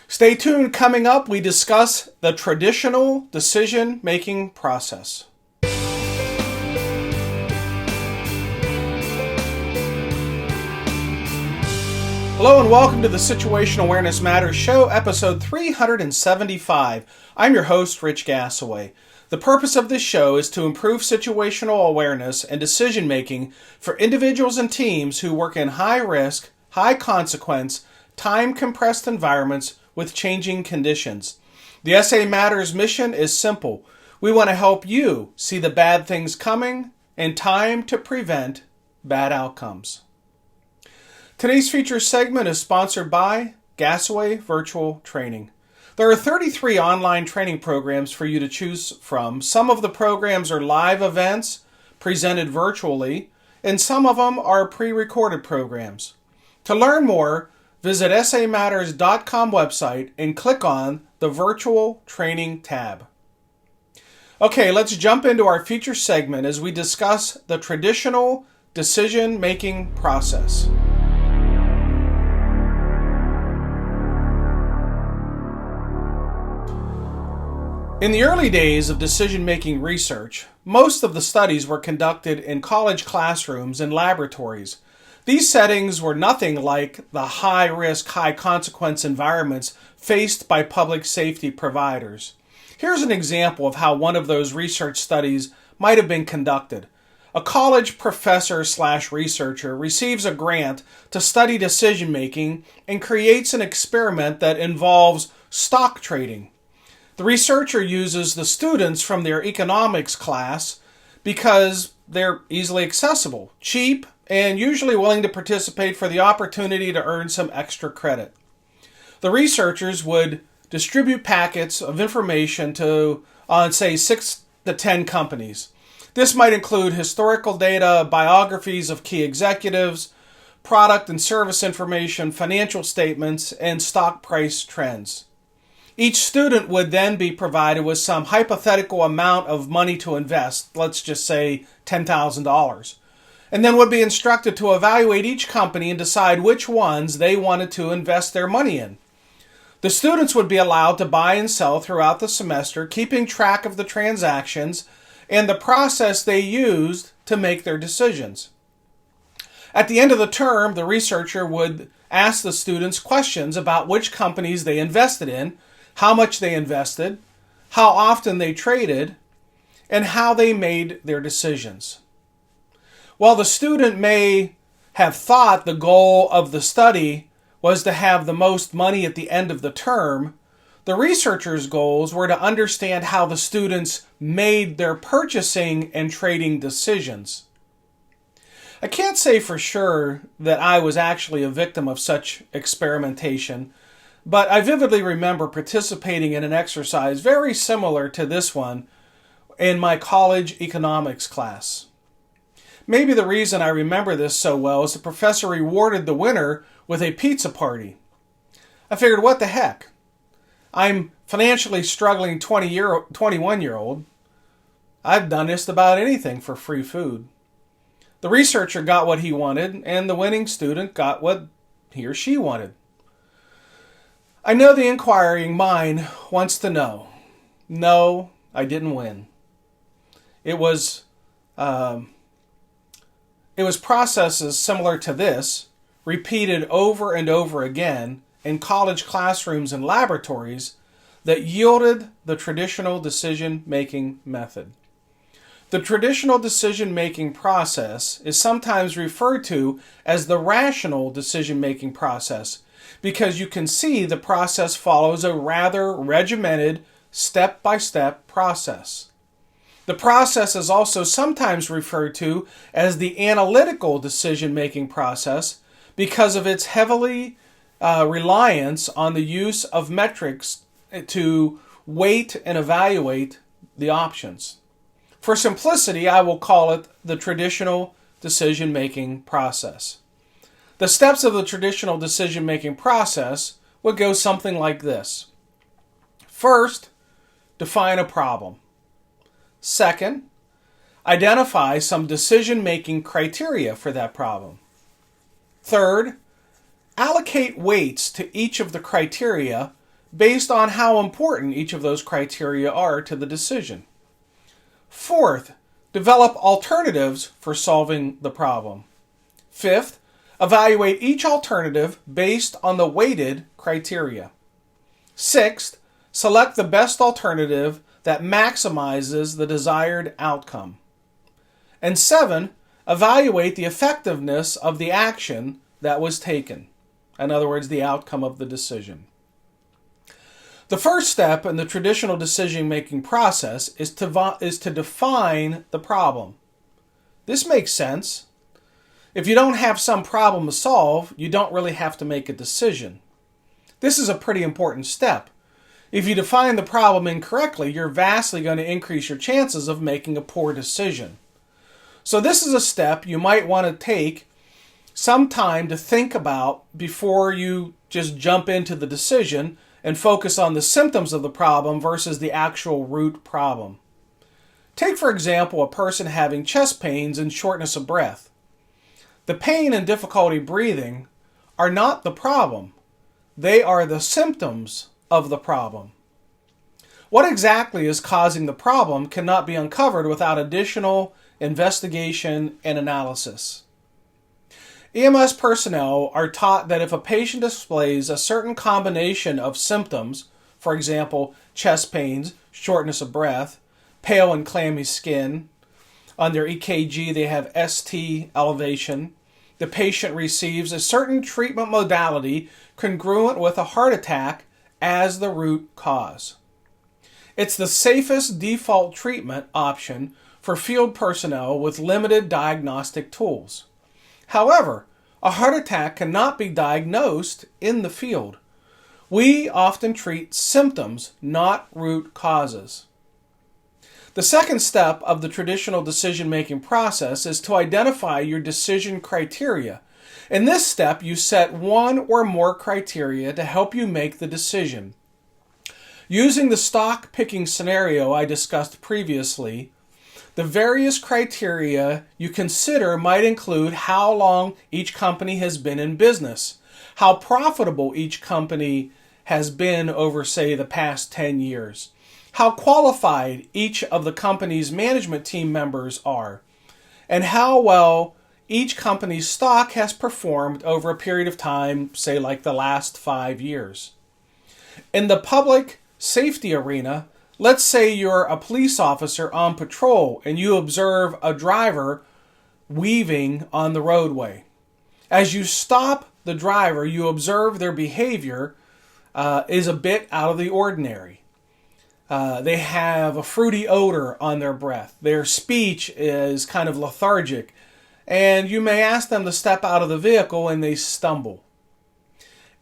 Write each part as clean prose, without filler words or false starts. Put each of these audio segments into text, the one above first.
Stay tuned. Coming up, we discuss the traditional decision-making process. Hello and welcome to the Situational Awareness Matters Show, episode 375. I'm your host, Rich Gassaway. The purpose of this show is to improve situational awareness and decision-making for individuals and teams who work in high-risk, high-consequence, time-compressed environments with changing conditions. The SA Matters mission is simple. We want to help you see the bad things coming and time to prevent bad outcomes. Today's feature segment is sponsored by Gassaway Virtual Training. There are 33 online training programs for you to choose from. Some of the programs are live events presented virtually, and some of them are pre-recorded programs. To learn more, visit samatters.com website and click on the Virtual Training tab. Okay, let's jump into our feature segment as we discuss the traditional decision-making process. In the early days of decision-making research, most of the studies were conducted in college classrooms and laboratories. These settings were nothing like the high-risk, high-consequence environments faced by public safety providers. Here's an example of how one of those research studies might have been conducted. A college professor/researcher receives a grant to study decision-making and creates an experiment that involves stock trading. The researcher uses the students from their economics class because they're easily accessible, cheap, and usually willing to participate for the opportunity to earn some extra credit. The researchers would distribute packets of information to, say, 6 to 10 companies. This might include historical data, biographies of key executives, product and service information, financial statements, and stock price trends. Each student would then be provided with some hypothetical amount of money to invest, let's just say $10,000, and then would be instructed to evaluate each company and decide which ones they wanted to invest their money in. The students would be allowed to buy and sell throughout the semester, keeping track of the transactions and the process they used to make their decisions. At the end of the term, the researcher would ask the students questions about which companies they invested in, how much they invested, how often they traded, and how they made their decisions. While the student may have thought the goal of the study was to have the most money at the end of the term, the researcher's goals were to understand how the students made their purchasing and trading decisions. I can't say for sure that I was actually a victim of such experimentation, but I vividly remember participating in an exercise very similar to this one in my college economics class. Maybe the reason I remember this so well is the professor rewarded the winner with a pizza party. I figured, what the heck? I'm financially struggling 21-year-old. I've done just about anything for free food. The researcher got what he wanted, and the winning student got what he or she wanted. I know the inquiring mind wants to know. No, I didn't win. It was processes similar to this, repeated over and over again in college classrooms and laboratories, that yielded the traditional decision-making method. The traditional decision-making process is sometimes referred to as the rational decision-making process, because you can see the process follows a rather regimented, step-by-step process. The process is also sometimes referred to as the analytical decision-making process because of its heavily reliance on the use of metrics to weight and evaluate the options. For simplicity, I will call it the traditional decision-making process. The steps of the traditional decision-making process would go something like this. First, define a problem. Second, identify some decision-making criteria for that problem. Third, allocate weights to each of the criteria based on how important each of those criteria are to the decision. Fourth, develop alternatives for solving the problem. Fifth, evaluate each alternative based on the weighted criteria. Sixth, select the best alternative that maximizes the desired outcome. And seven, evaluate the effectiveness of the action that was taken. In other words, the outcome of the decision. The first step in the traditional decision-making process is to define the problem. This makes sense. If you don't have some problem to solve, you don't really have to make a decision. This is a pretty important step. If you define the problem incorrectly, you're vastly going to increase your chances of making a poor decision. So this is a step you might want to take some time to think about before you just jump into the decision and focus on the symptoms of the problem versus the actual root problem. Take, for example, a person having chest pains and shortness of breath. The pain and difficulty breathing are not the problem. They are the symptoms of the problem. What exactly is causing the problem cannot be uncovered without additional investigation and analysis. EMS personnel are taught that if a patient displays a certain combination of symptoms, for example, chest pains, shortness of breath, pale and clammy skin, on their EKG they have ST elevation, the patient receives a certain treatment modality congruent with a heart attack as the root cause. It's the safest default treatment option for field personnel with limited diagnostic tools. However, a heart attack cannot be diagnosed in the field. We often treat symptoms, not root causes. The second step of the traditional decision-making process is to identify your decision criteria. In this step, you set one or more criteria to help you make the decision. Using the stock picking scenario I discussed previously, the various criteria you consider might include how long each company has been in business, how profitable each company has been over, say, the past 10 years, how qualified each of the company's management team members are, and how well each company's stock has performed over a period of time, say like the last 5 years. In the public safety arena, let's say you're a police officer on patrol and you observe a driver weaving on the roadway. As you stop the driver, you observe their behavior is a bit out of the ordinary. They have a fruity odor on their breath. Their speech is kind of lethargic. And you may ask them to step out of the vehicle and they stumble.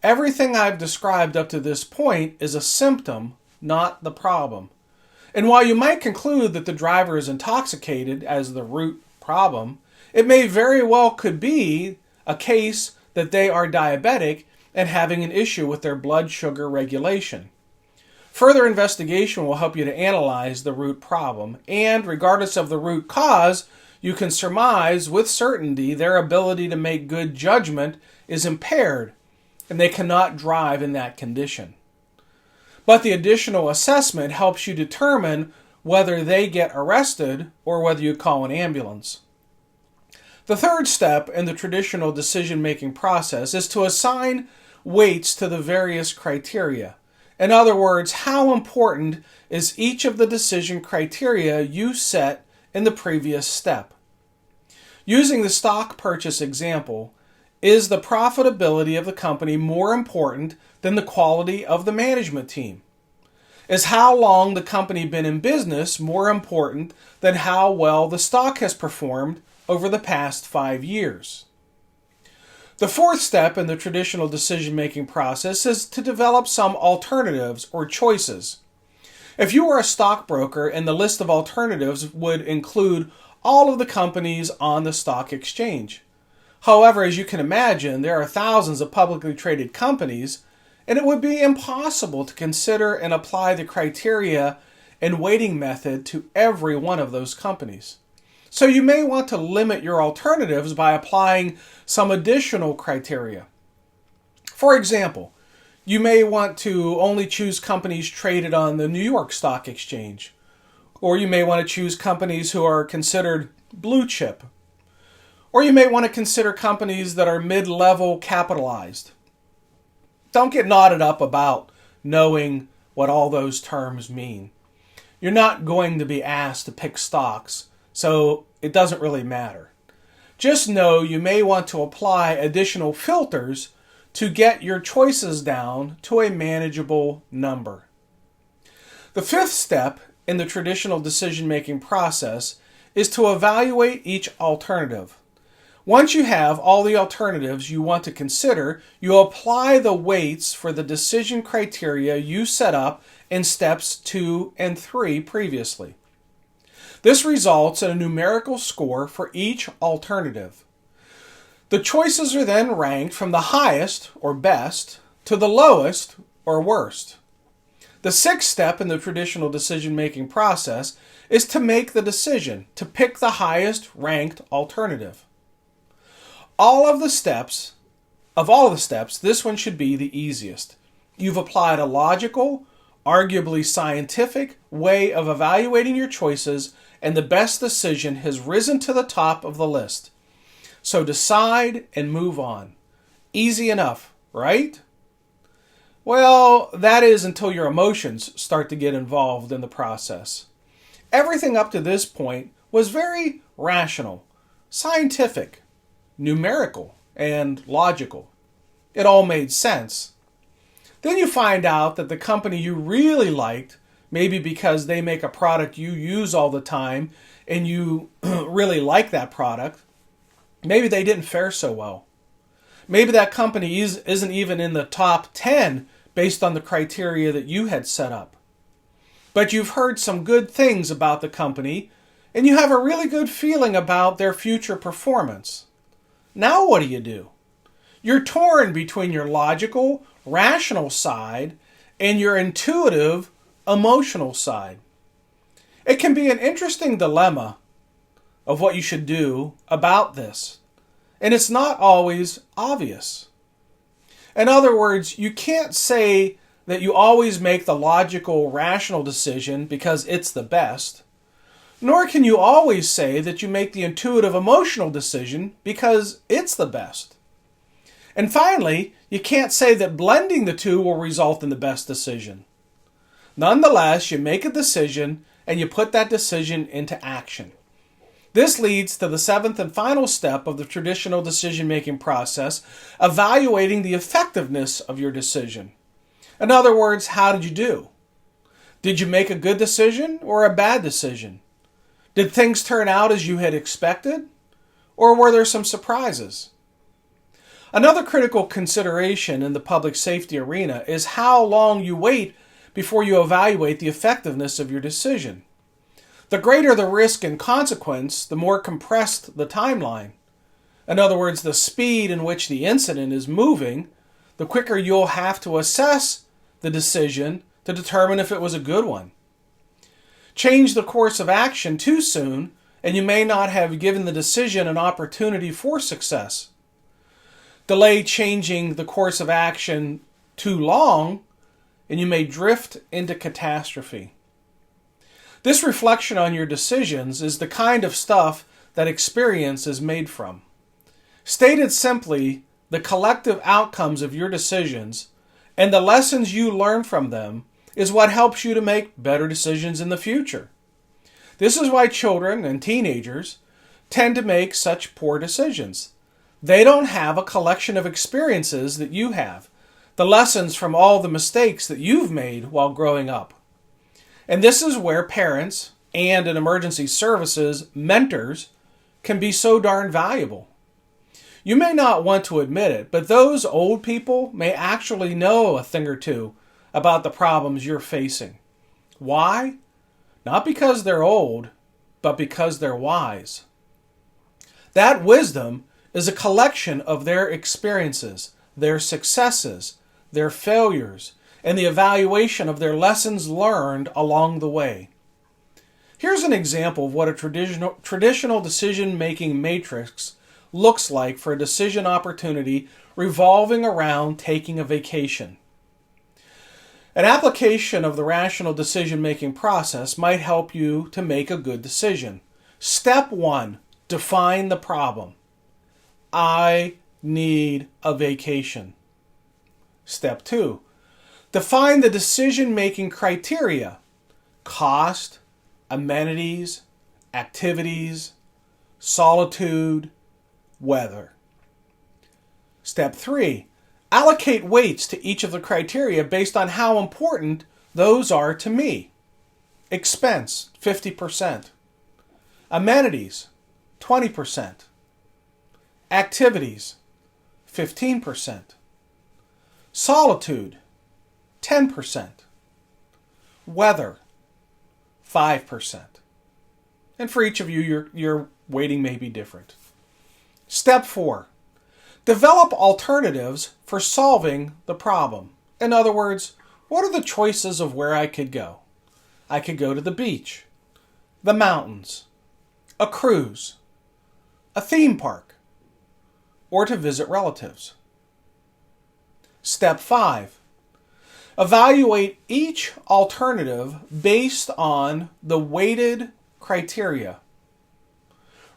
Everything I've described up to this point is a symptom, not the problem. And while you might conclude that the driver is intoxicated as the root problem, it may very well could be a case that they are diabetic and having an issue with their blood sugar regulation. Further investigation will help you to analyze the root problem, and regardless of the root cause, you can surmise with certainty their ability to make good judgment is impaired, and they cannot drive in that condition. But the additional assessment helps you determine whether they get arrested or whether you call an ambulance. The third step in the traditional decision-making process is to assign weights to the various criteria. In other words, how important is each of the decision criteria you set in the previous step? Using the stock purchase example, is the profitability of the company more important than the quality of the management team? Is how long the company been in business more important than how well the stock has performed over the past 5 years? The fourth step in the traditional decision-making process is to develop some alternatives or choices. If you were a stockbroker and the list of alternatives would include all of the companies on the stock exchange. However, as you can imagine, there are thousands of publicly traded companies, and it would be impossible to consider and apply the criteria and weighting method to every one of those companies. So you may want to limit your alternatives by applying some additional criteria. For example, You may want to only choose companies traded on the New York Stock Exchange. Or you may want to choose companies who are considered blue chip. Or you may want to consider companies that are mid-level capitalized. Don't get knotted up about knowing what all those terms mean. You're not going to be asked to pick stocks, so it doesn't really matter. Just know you may want to apply additional filters to get your choices down to a manageable number. The fifth step in the traditional decision-making process is to evaluate each alternative. Once you have all the alternatives you want to consider, you apply the weights for the decision criteria you set up in steps 2 and 3 previously. This results in a numerical score for each alternative. The choices are then ranked from the highest, or best, to the lowest, or worst. The sixth step in the traditional decision-making process is to make the decision to pick the highest ranked alternative. Of all the steps, this one should be the easiest. You've applied a logical, arguably scientific way of evaluating your choices, and the best decision has risen to the top of the list. So decide and move on. Easy enough, right? Well, that is until your emotions start to get involved in the process. Everything up to this point was very rational, scientific, numerical, and logical. It all made sense. Then you find out that the company you really liked, maybe because they make a product you use all the time and you really like that product, maybe they didn't fare so well. Maybe that company isn't even in the top 10 based on the criteria that you had set up. But you've heard some good things about the company and you have a really good feeling about their future performance. Now what do? You're torn between your logical, rational side and your intuitive, emotional side. It can be an interesting dilemma of what you should do about this, and it's not always obvious. In other words, you can't say that you always make the logical, rational decision because it's the best, nor can you always say that you make the intuitive, emotional decision because it's the best. And finally, you can't say that blending the two will result in the best decision. Nonetheless, you make a decision and you put that decision into action. This leads to the seventh and final step of the traditional decision-making process, evaluating the effectiveness of your decision. In other words, how did you do? Did you make a good decision or a bad decision? Did things turn out as you had expected? Or were there some surprises? Another critical consideration in the public safety arena is how long you wait before you evaluate the effectiveness of your decision. The greater the risk and consequence, the more compressed the timeline. In other words, the speed in which the incident is moving, the quicker you'll have to assess the decision to determine if it was a good one. Change the course of action too soon, and you may not have given the decision an opportunity for success. Delay changing the course of action too long, and you may drift into catastrophe. This reflection on your decisions is the kind of stuff that experience is made from. Stated simply, the collective outcomes of your decisions and the lessons you learn from them is what helps you to make better decisions in the future. This is why children and teenagers tend to make such poor decisions. They don't have a collection of experiences that you have, the lessons from all the mistakes that you've made while growing up. And this is where parents and in emergency services, mentors can be so darn valuable. You may not want to admit it, but those old people may actually know a thing or two about the problems you're facing. Why? Not because they're old, but because they're wise. That wisdom is a collection of their experiences, their successes, their failures, and the evaluation of their lessons learned along the way. Here's an example of what a traditional decision-making matrix looks like for a decision opportunity revolving around taking a vacation. An application of the rational decision-making process might help you to make a good decision. Step 1, define the problem. I need a vacation. Step 2, define the decision-making criteria. Cost, amenities, activities, solitude, weather. Step 3, allocate weights to each of the criteria based on how important those are to me. Expense, 50%. Amenities, 20%. Activities, 15%. Solitude, 10%. Weather, 5%. And for each of you, your weighting may be different. Step 4, develop alternatives for solving the problem. In other words, what are the choices of where I could go? I could go to the beach, the mountains, a cruise, a theme park, or to visit relatives. Step 5, evaluate each alternative based on the weighted criteria.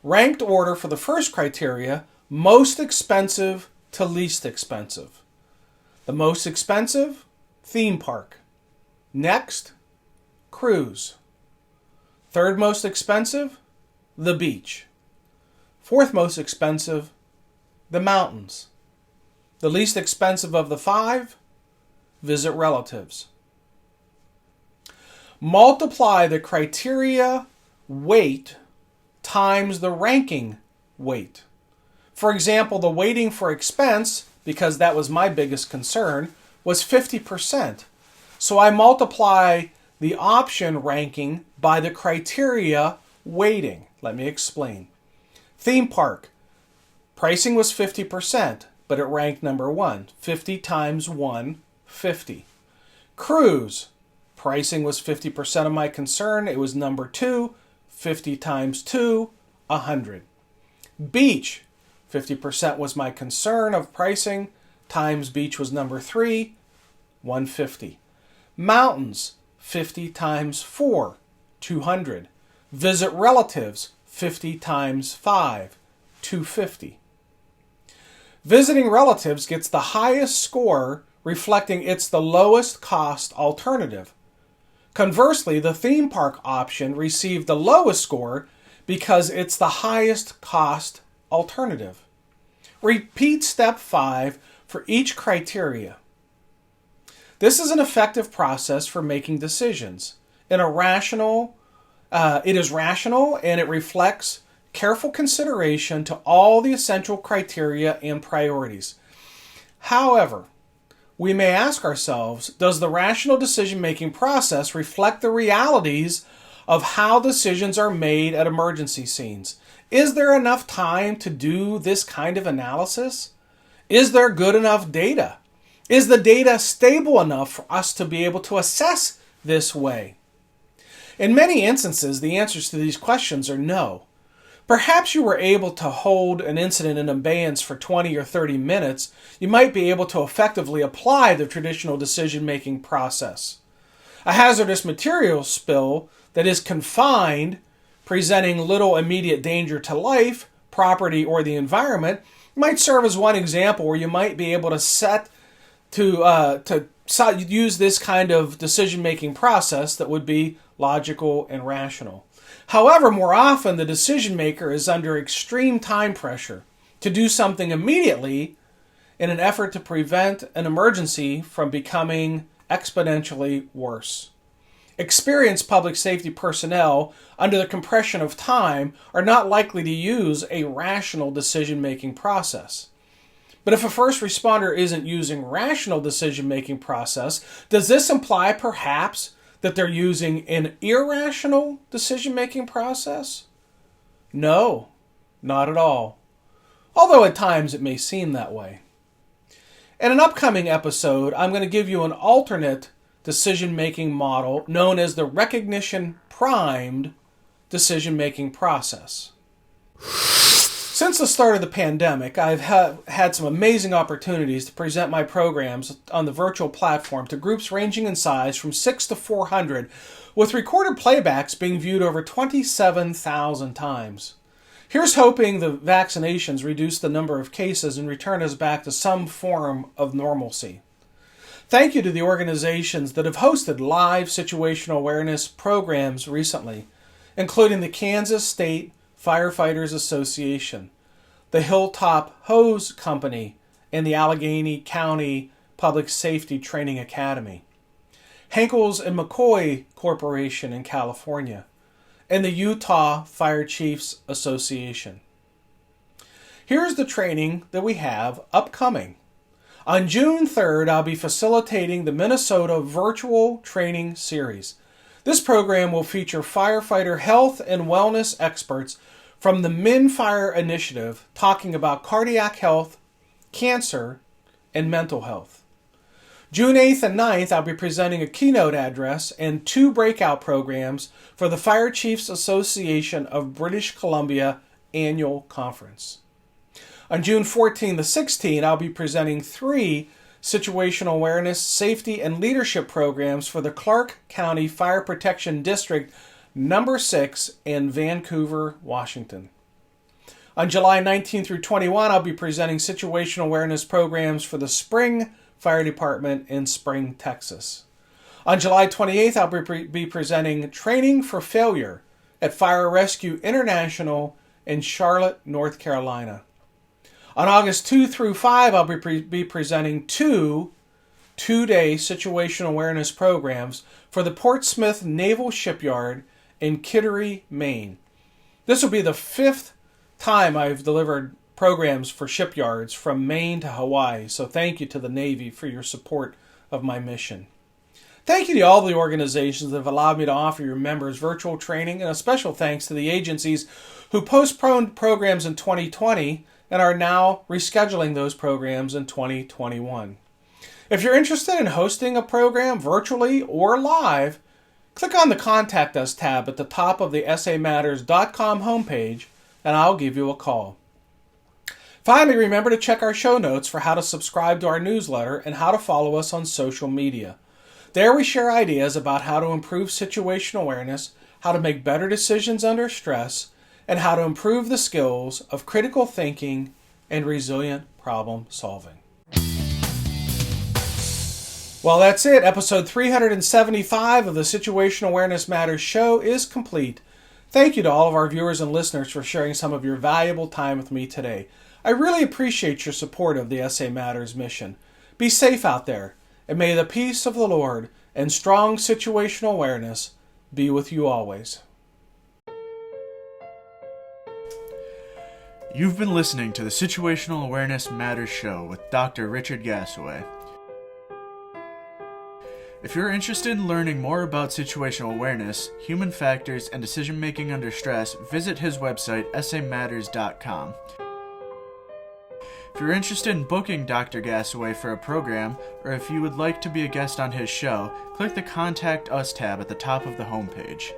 Ranked order for the first criteria, most expensive to least expensive. The most expensive, theme park. Next, cruise. Third most expensive, the beach. Fourth most expensive, the mountains. The least expensive of the 5, visit relatives. Multiply the criteria weight times the ranking weight. For example, the weighting for expense, because that was my biggest concern, was 50%. So I multiply the option ranking by the criteria weighting. Let me explain. Theme park. Pricing was 50%, but it ranked number 1. 50 times 1, 50. Cruise. Pricing was 50% of my concern. It was number 2. 50 times 2, 100. Beach. 50% was my concern of pricing. Times beach was number 3, 150. Mountains. 50 times 4, 200. Visit relatives. 50 times 5, 250. Visiting relatives gets the highest score, reflecting it's the lowest cost alternative. Conversely, the theme park option received the lowest score because it's the highest cost alternative. Repeat step 5 for each criteria. This is an effective process for making decisions. It is rational and it reflects careful consideration to all the essential criteria and priorities. However, we may ask ourselves, does the rational decision-making process reflect the realities of how decisions are made at emergency scenes? Is there enough time to do this kind of analysis? Is there good enough data? Is the data stable enough for us to be able to assess this way? In many instances, the answers to these questions are no. Perhaps you were able to hold an incident in abeyance for 20 or 30 minutes. You might be able to effectively apply the traditional decision-making process. A hazardous material spill that is confined, presenting little immediate danger to life, property, or the environment, might serve as one example where you might be able to use this kind of decision-making process that would be logical and rational. However, more often the decision maker is under extreme time pressure to do something immediately in an effort to prevent an emergency from becoming exponentially worse. Experienced public safety personnel, under the compression of time, are not likely to use a rational decision-making process. But if a first responder isn't using rational decision-making process, does this imply perhaps that they're using an irrational decision-making process? No, not at all. Although at times it may seem that way. In an upcoming episode, I'm going to give you an alternate decision-making model known as the recognition-primed decision-making process. Since the start of the pandemic, I've had some amazing opportunities to present my programs on the virtual platform to groups ranging in size from 6 to 400, with recorded playbacks being viewed over 27,000 times. Here's hoping the vaccinations reduce the number of cases and return us back to some form of normalcy. Thank you to the organizations that have hosted live situational awareness programs recently, including the Kansas State Firefighters Association, the Hilltop Hose Company, and the Allegheny County Public Safety Training Academy, Henkels and McCoy Corporation in California, and the Utah Fire Chiefs Association. Here's the training that we have upcoming. On June 3rd, I'll be facilitating the Minnesota Virtual Training Series. This program will feature firefighter health and wellness experts from the MinFire Initiative talking about cardiac health, cancer, and mental health. June 8th and 9th, I'll be presenting a keynote address and 2 breakout programs for the Fire Chiefs Association of British Columbia annual conference. On June 14th to 16th, I'll be presenting 3 situational awareness, safety, and leadership programs for the Clark County Fire Protection District Number 6 in Vancouver, Washington. On July 19th through 21, I'll be presenting situational awareness programs for the Spring Fire Department in Spring, Texas. On July 28th, I'll be presenting Training for Failure at Fire Rescue International in Charlotte, North Carolina. On August 2 through 5, I'll be presenting 2 two-day situational awareness programs for the Portsmouth Naval Shipyard in Kittery, Maine. This will be the 5th time I've delivered programs for shipyards from Maine to Hawaii, so thank you to the Navy for your support of my mission. Thank you to all the organizations that have allowed me to offer your members virtual training, and a special thanks to the agencies who postponed programs in 2020 and are now rescheduling those programs in 2021. If you're interested in hosting a program virtually or live, click on the Contact Us tab at the top of the SAMatters.com homepage and I'll give you a call. Finally, remember to check our show notes for how to subscribe to our newsletter and how to follow us on social media. There we share ideas about how to improve situational awareness, how to make better decisions under stress, and how to improve the skills of critical thinking and resilient problem solving. Well, that's it. Episode 375 of the Situational Awareness Matters show is complete. Thank you to all of our viewers and listeners for sharing some of your valuable time with me today. I really appreciate your support of the SA Matters mission. Be safe out there, and may the peace of the Lord and strong situational awareness be with you always. You've been listening to the Situational Awareness Matters show with Dr. Richard Gasaway. If you're interested in learning more about situational awareness, human factors, and decision-making under stress, visit his website, samatters.com. If you're interested in booking Dr. Gasaway for a program, or if you would like to be a guest on his show, click the Contact Us tab at the top of the homepage.